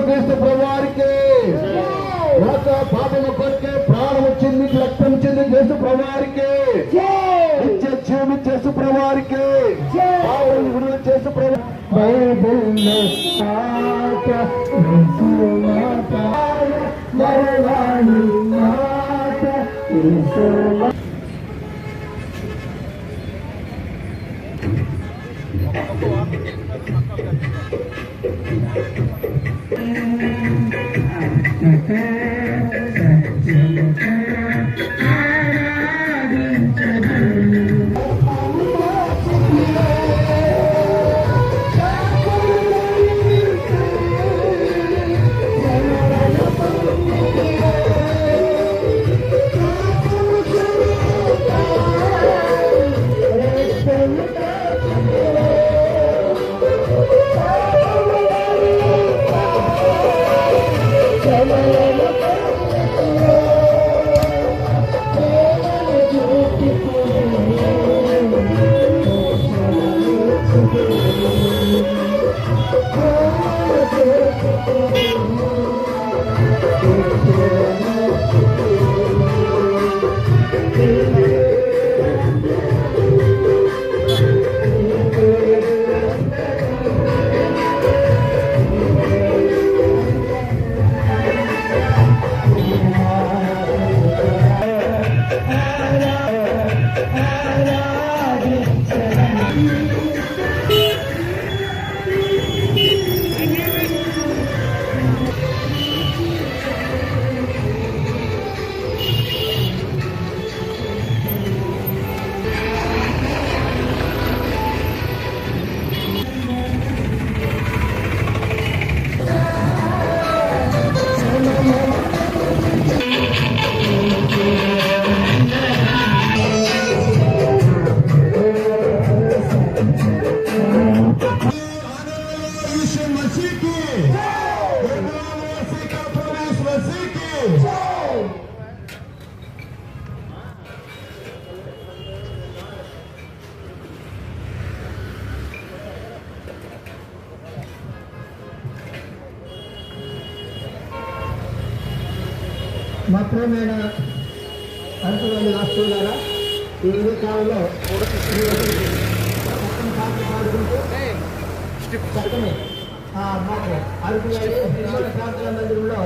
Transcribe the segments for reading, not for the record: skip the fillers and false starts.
క్రీస్తు ప్రభువారికి లోక పాపము కొరికే ప్రాణం చెంది రక్తం చెంది యేసు ప్రభువారికి నిత్య జీవం యేసు ప్రభువారికి విడుదల యేసు ప్రభు బైబిల్లో మాట మరవాణి మాట మా ప్రియమైన అంటున్న రాష్ట్రాల ఈ కాలంలో చక్కని అరకు ప్రార్థన మందిరంలో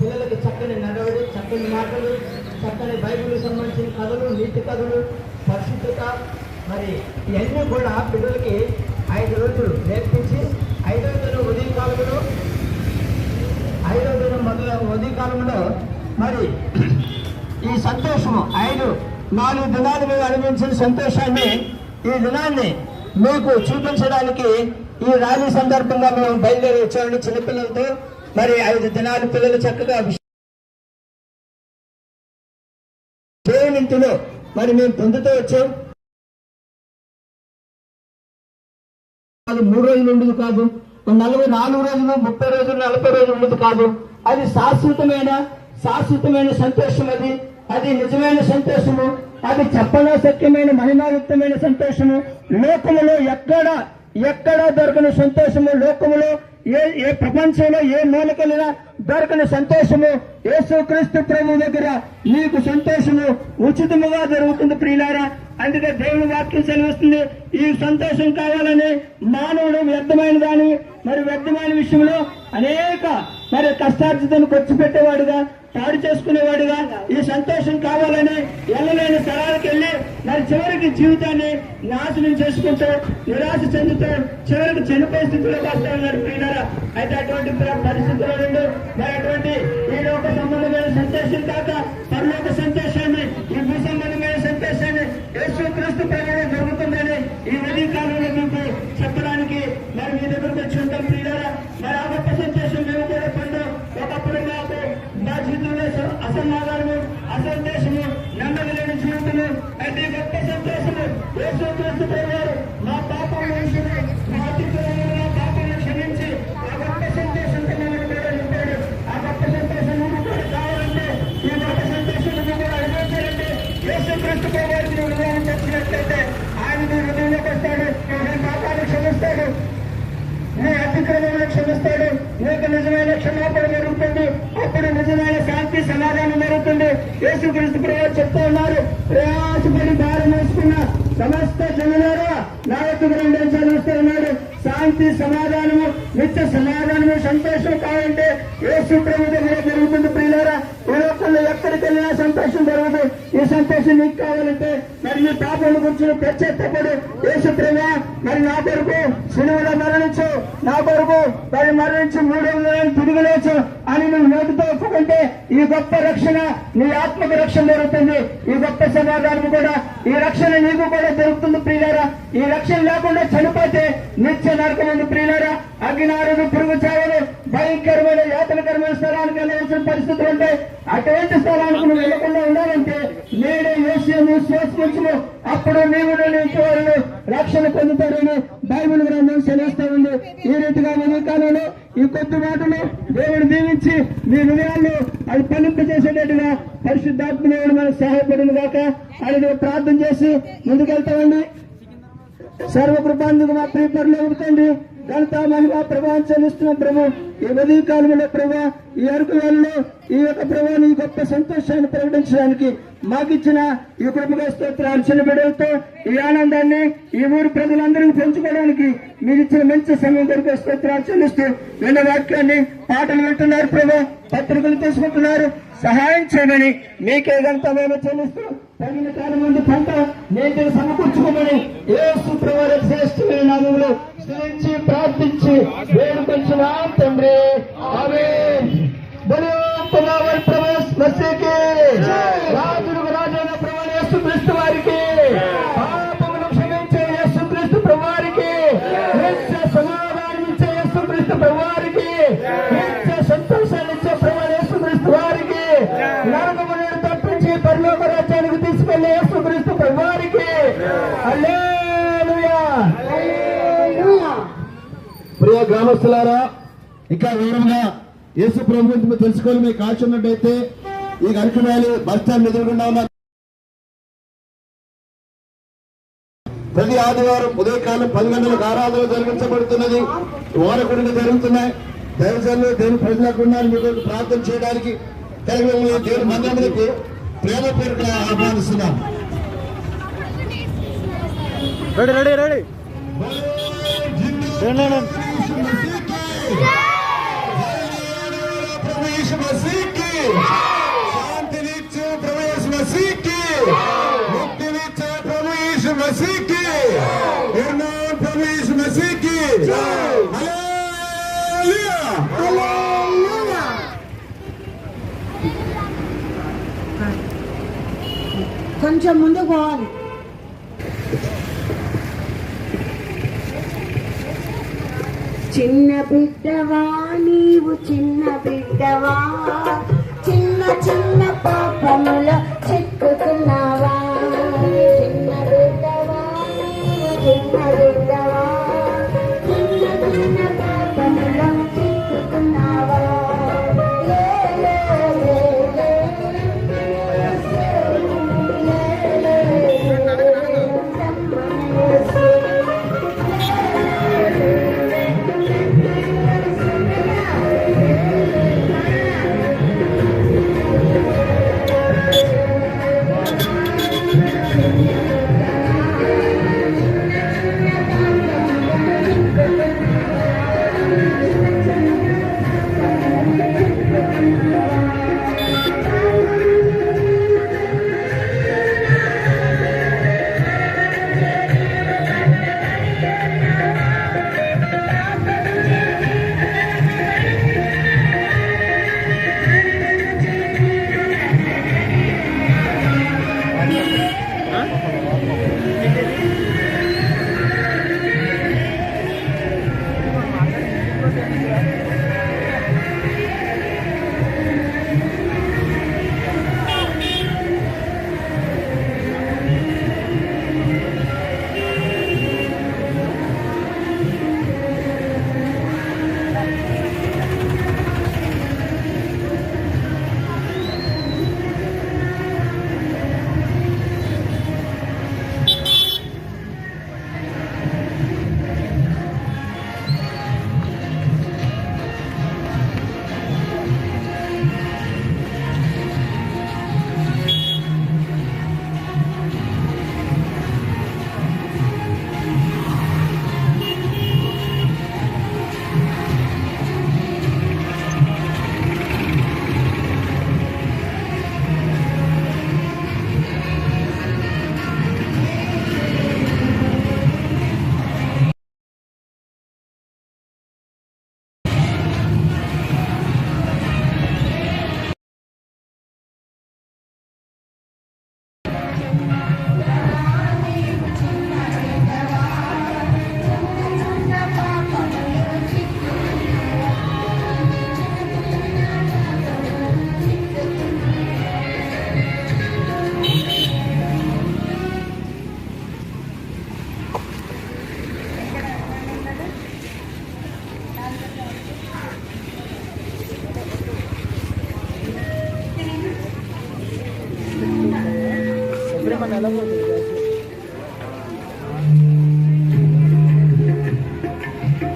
పిల్లలకి చక్కని నడవడి, చక్కని మాటలు, చక్కని బైబిల్కి సంబంధించిన కథలు, నీతి కథలు, పరిశుద్ధత, మరి ఇవన్నీ కూడా పిల్లలకి 5 రోజులు నేర్పించి 5వ దినం ఉదయకాలంలో మరి ఈ సంతోషము 4 దినాలు మేము అనుభవించిన సంతోషాన్ని ఈ దినాన్ని మీకు చూపించడానికి ఈ ర్యాలీ సందర్భంగా మేము బయలుదేరి వచ్చామండి చిన్నపిల్లలతో. మరి 5 దినాలు పిల్లలు చక్కగా దేవునింటిలో మరి మేము పొందుతూ వచ్చాం. 3 రోజులు ఉండదు కాదు, 44 రోజులు, 30 రోజులు, 40 రోజులు ఉండదు కాదు. అది శాశ్వతమైన సంతోషం. అది నిజమైన సంతోషము. అది చెప్పలో సత్యమైన మహిమాయుక్తమైన సంతోషము. లోకములో ఎక్కడ దొరకని సంతోషము, లోకములో ఏ ప్రపంచంలో ఏ మూలకెళ్ళినా దొరకని సంతోషము యేసుక్రీస్తు ప్రభు దగ్గర నీకు సంతోషము ఉచితముగా జరుగుతుంది ప్రియులారా. అందుకే దేవుని వాక్యం సెలవిస్తుంది, ఈ సంతోషం కావాలని మానవుడు వ్యర్థమైన విషయంలో అనేక కష్టార్జితను ఖర్చు పెట్టేవాడుగా, పాడు చేసుకునేవాడుగా, ఈ సంతోషం కావాలని ఎల్లలేని స్థలాలకు వెళ్ళి చివరికి జీవితాన్ని నాశనం చేసుకుంటూ నిరాశ చెందుతూ చివరికి చనిపోయే స్థితిలోకి వస్తా ఉన్నారు ప్రియులారా. అయితే అటువంటి పరిస్థితుల్లో నుండి అటువంటి ఈ లోక సంబంధమైన సంతోషం కాక పరలోక సంతోషాన్ని, ఈ భూ సంబంధమైన సంతోషాన్ని యేసుక్రీస్తు ప్రభువులో జరుగుతుందని ఈ ఉదయ కాలంలో మీకు చెప్పడానికి మీ దగ్గరకు వచ్చి ఉంటాం ప్రియులారా. ఆ గొప్ప సంతోషం మేము కూడా పొందాం. ఒకప్పుడు మా జీవితంలో అసమాధానము, అసంతోషము, నమ్మకలేని జీవితము. అయితే గొప్ప సంతోషము యేసుక్రీస్తు ప్రభువు మా పాపం మనుషులు, మా అతిథులను పాపాలను క్షమించి ఆ గొప్ప సంతోషంతో మనం కూడా నింపాడు. ఆ గొప్ప సంతోషం మీకు కూడా కావాలంటే, ఈ గొప్ప సంతోషం మీరు కూడా అనుభవించాలంటే యేసుక్రీస్తు ప్రభువుని హృదయానికి వచ్చినట్లయితే ఆయన మీ హృదయంలోకి వస్తాడు, మీ పాపాలను క్షమిస్తాడు. నీ అతిక్రమంలో క్షమిస్తాడు. నీకు నిజమైన క్షమాపణ జరుగుతుంది. అప్పుడు నిజమైన శాంతి సమాధానం జరుగుతుంది. యేసుక్రీస్తు ప్రభువు చెప్తూ ఉన్నారు, ప్రయాసపడి భారం వేసుకున్న సమస్త జనులారా నా యొద్దకు రండి అని చదివిస్తూ ఉన్నాడు. శాంతి సమాధానము, నిత్య సమాధానము, సంతోషం కావాలంటే యేసు ప్రభు దగ్గర జరుగుతుంది. ప్రియులారా, ఈ లోకంలో ఎక్కడికి వెళ్ళినా సంతోషం జరుగుతుంది. ఈ సంతోషం నీకు కావాలంటే మరి నీ పాపం గురించి ప్రత్యేకపడు. యేసు ప్రభు మరి నా కొరకు సిలువలో మరణించు, నా కొరకు మరి మరణించి 3వ దినాన తిరిగి లేచు అని నువ్వు నోటితో ఒప్పుకుంటే ఈ గొప్ప రక్షణ నీ ఆత్మకు రక్షణ జరుగుతుంది. ఈ గొప్ప సమాధానం కూడా, ఈ రక్షణ నీకు కూడా జరుగుతుంది. ప్రియులారా, ఈ రక్షణ లేకుండా చనిపోతే నిత్య నరకం ఉంది. ప్రియులారా, అగ్నినారుడు, పురుగు చావలు, భయంకరమైన యాతనకరమైన స్థలానికి వెళ్ళవలసిన పరిస్థితులు ఉంటాయి. అటువంటి స్థలానికి నువ్వు వెళ్లకుండా ఉండాలంటే నేడే యేసును విశ్వసించుము, అప్పుడు నీవు వాళ్ళు రక్షణ పొందుతారని బైబిల్ గ్రంథం సెలవిస్తూ ఉంది. ఈ రీతిగా కాలంలో ఈ కొద్ది మాటలు దేవుడు దీవించి మీ హృదయాల్లో అది ఫలింప చేసేటట్టుగా పరిశుద్ధాత్మ దేవుడు మనకు సహాయపడిన గాక అని ప్రార్థన చేసి ముందుకెళ్తామండి. సర్వకృపాందుకు మా ప్రియపరులు తండ్రి, ఘనత మహిమ ప్రభావం చెల్లిస్తున్న ప్రభు, ఈ ఉదయ కాలంలో ప్రభా, ఈ అరకు వేళలో ఈ యొక్క ప్రభాని ఈ గొప్ప సంతోషాన్ని ప్రకటించడానికి మాకిచ్చిన ఈ కృపగా స్తోత్రాలు. చిన్న బిడ్డలతో ఈ ఆనందాన్ని ఈ ఊరు ప్రజలందరికీ పెంచుకోవడానికి మీరు ఇచ్చిన మంచి సమయం కొరకు స్తోత్రాలు చెల్లిస్తూ విన్న వాక్యాన్ని పాటలు వింటున్నారు ప్రభా, పత్రికలు తీసుకుంటున్నారు, సహాయం చేయమని మీకే గంట మేము చెల్లిస్తూ తగిన కాలం ముందు పంట నేను సమకూర్చుకోమని యేసు ప్రభువు శ్రేష్టమైన నామములో స్తుతించి ప్రార్థించి వేడుకొంచిన తండ్రి, ఆమేన్. బలియోపమావర్ ప్రభు మసీకి రాజులకు రాజైన ప్రభు యేసుక్రీస్తు వారికి, పాపమును క్షమించే యేసుక్రీస్తు ప్రభు వారికి, నిత్య సమాధానం ఇచ్చే యేసుక్రీస్తు ప్రభు వారికి, నిత్య సంతోషాన్ని ఇచ్చే ప్రభు యేసుక్రీస్తు వారికి, నరకమును తప్పించి పరలోక రాజ్యానికి తీసుకెళ్లే యేసుక్రీస్తు ప్రభు వారికి హల్లెలూయా. ప్రియ గ్రామస్తులారా, ఇంకా వివరంగా యేసు ప్రభు గురించి మీరు తెలుసుకోవాలి మీకు ఆశ ఉన్నట్టయితే ఈ అరకువేలి బస్ స్టాండ్ ఎదురుకుండా ఉన్న ప్రతి ఆదివారం ఉదయకాలం 10 గంటలకు ఆరాధన జరిగించబడుతున్నది. ఓరకుడిగా జరుగుతున్నాయి. దైవజనులు దేవుని ప్రజలకు మీకు ప్రార్థన చేయడానికి తెలుగు దేవుని మందిరానికి ప్రేమపూర్వకంగా ఆహ్వానిస్తున్నాం. శాంతినిచ్చు ప్రభు యేసు మసీకి, ముక్తినిచ్చు ప్రభు యేసు మసీకి, ప్రభు యేసు మసీకి. హల్లెలూయా, హల్లెలూయా. కొంచెం ముందుకు పోవాలి. చిన్న బిడ్డవా నీవు, చిన్న బిడ్డవా, చిన్న చిన్న పాపములో చిక్కుకున్నావా. చిన్న బిడ్డవా నీవు, చిన్న బిడ్డవా, చిన్న చిన్న పాపములో చిక్కుకున్నావా.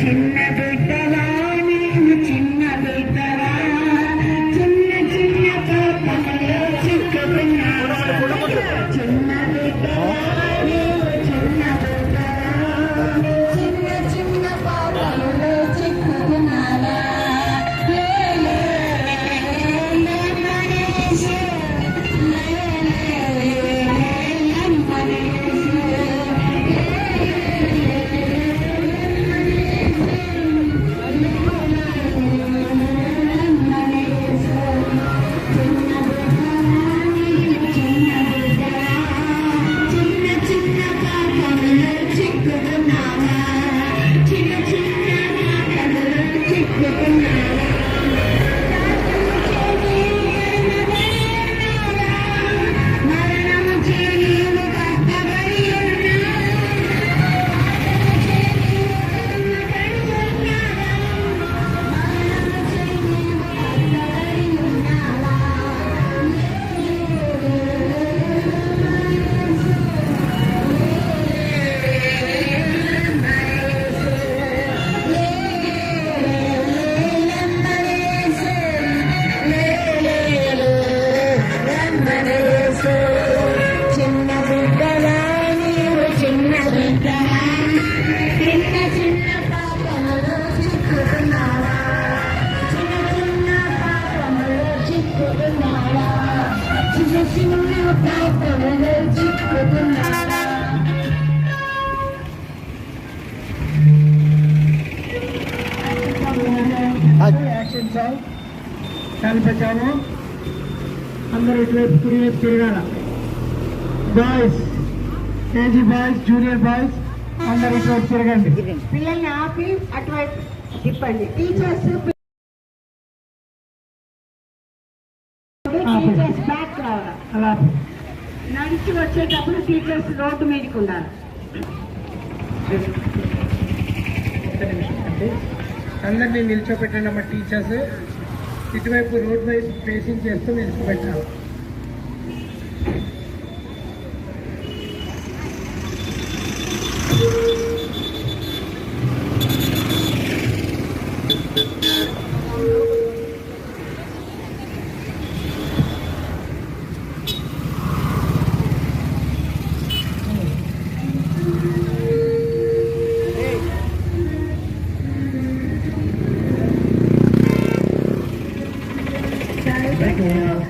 చిన్న బిడ్డవా నీవు చిన్న బిడ్డవా చిన్న చిన్న పాపములో చిక్కుకున్నావా చిన్న బిడ్డవా నీవు చిన్న బిడ్డవా చిన్న చిన్న పాపములో చిక్కుకున్నావా చిన్న బిడ్డవా నీవు చిన్న బిడ్డవా చిన్న చిన్న పాపములో చిక్కుకున్నావా చిన్న చిన్న పాపములో చిక్కుకున్నావా చిన్న చిన్న పాపములో చిక్కుకున్నావా యాక్షన్ సాంగ్ కనిపించాము. అందరూ ఇటువైపు కుడివైపు తిరగాల. Boys, KG boys, junior boys అందరూ ఇటువైపు తిరగండి. పిల్లల్ని ఆపి అటువైపు తిప్పండి. టీచర్స్ బ్యాక్ రావాలి. అలా నడిచి వచ్చేటప్పుడు టీచర్స్ రోడ్డు మీదకి ఉండాలి. అందరినీ నిల్చోపెట్టండి అమ్మ. టీచర్స్ ఇటువైపు రోడ్ వైపు ఫేసింగ్ చేస్తూ నిల్చోబెట్టాలి.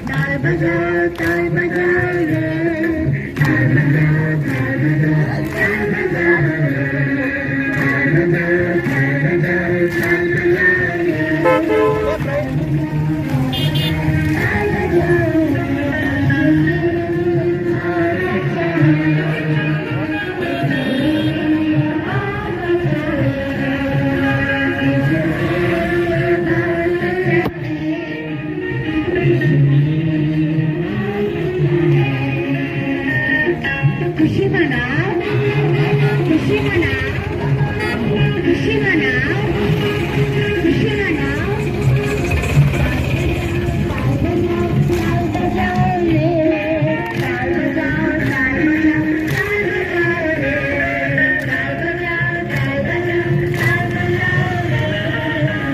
ताल बजाओ ताल बजाओ रे ताल बजाओ ताल बजाओ ताल बजाओ रे ताल बजाओ ताल बजाओ ताल बजाओ रे ताल बजाओ खुशी मनाओ खुशी मनाओ खुशी मनाओ खुशी मनाओ ताल बजाओ रे ताल बजाओ ताल बजाओ ताल बजाओ रे ताल बजाओ ताल बजाओ ताल बजाओ रे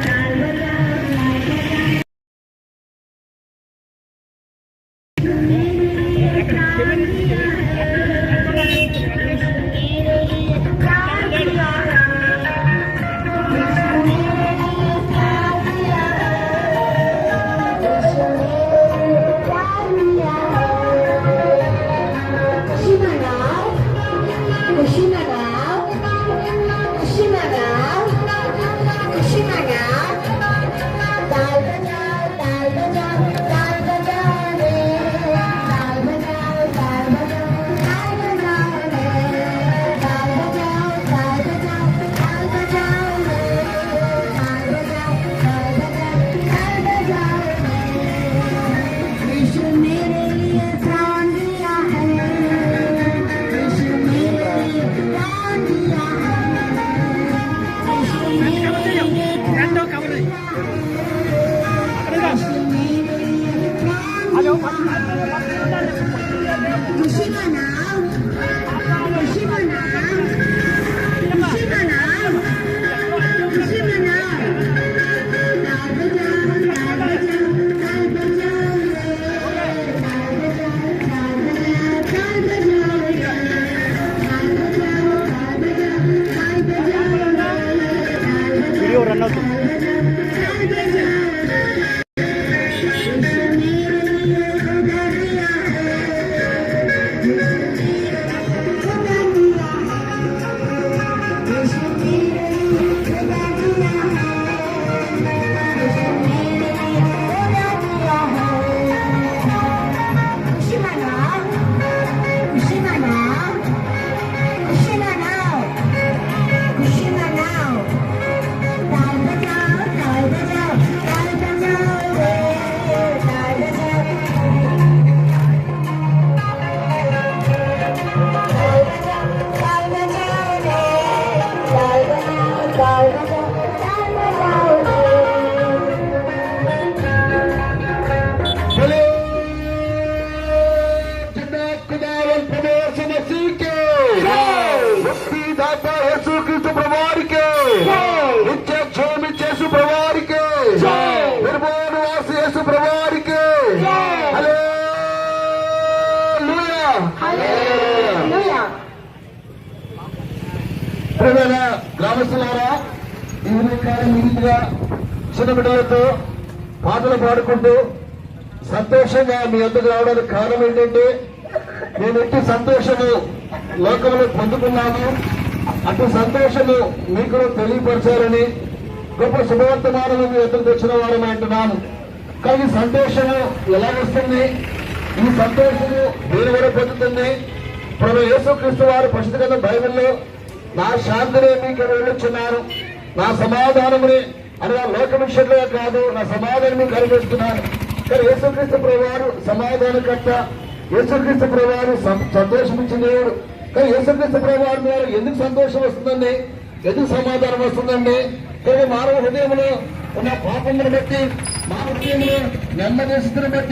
ताल बजाओ గ్రామస్తులారా, ఈ కాలం మిగిలిగా చిన్న బిడ్డలతో పాటలు పాడుకుంటూ సంతోషంగా మీ వద్దకు రావడానికి కారణం ఏంటంటే, నేను ఎట్టి సంతోషము లోకంలో పొందుకున్నాను, అటు సంతోషము మీకు తెలియపరచాలని గొప్ప శుభవర్తమానము మీ వద్దకు వచ్చిన వారని అంటున్నాను. కానీ సంతోషము ఎలా వస్తుంది? ఈ సంతోషము దేని వరకు పొందుతుంది? ప్రభు యేసుక్రీస్తు వారు పరిశుద్ధ గ్రంథం బైబిల్లో నా శాంతిని మీకు వెళ్ళొచ్చున్నాను, నా సమాధానముని అనగా లోక విషయంలో కాదు, నా సమాధానం మీకు కలిగిస్తున్నాను. కానీ యేసుక్రీస్తు ప్రభువారు సమాధానకర్త, యేసుక్రీస్తు ప్రభువారు సంతోషమిచ్చిన దేవుడు. కానీ యేసుక్రీస్తు ప్రభువారి ద్వారా ఎందుకు సంతోషం వస్తుందండి? ఎందుకు సమాధానం వస్తుందండి? కానీ మానవ హృదయంలో ఉన్న పాపమును బట్టి, మానవ హృదయంలో నెమ్మది స్థితిని బట్టి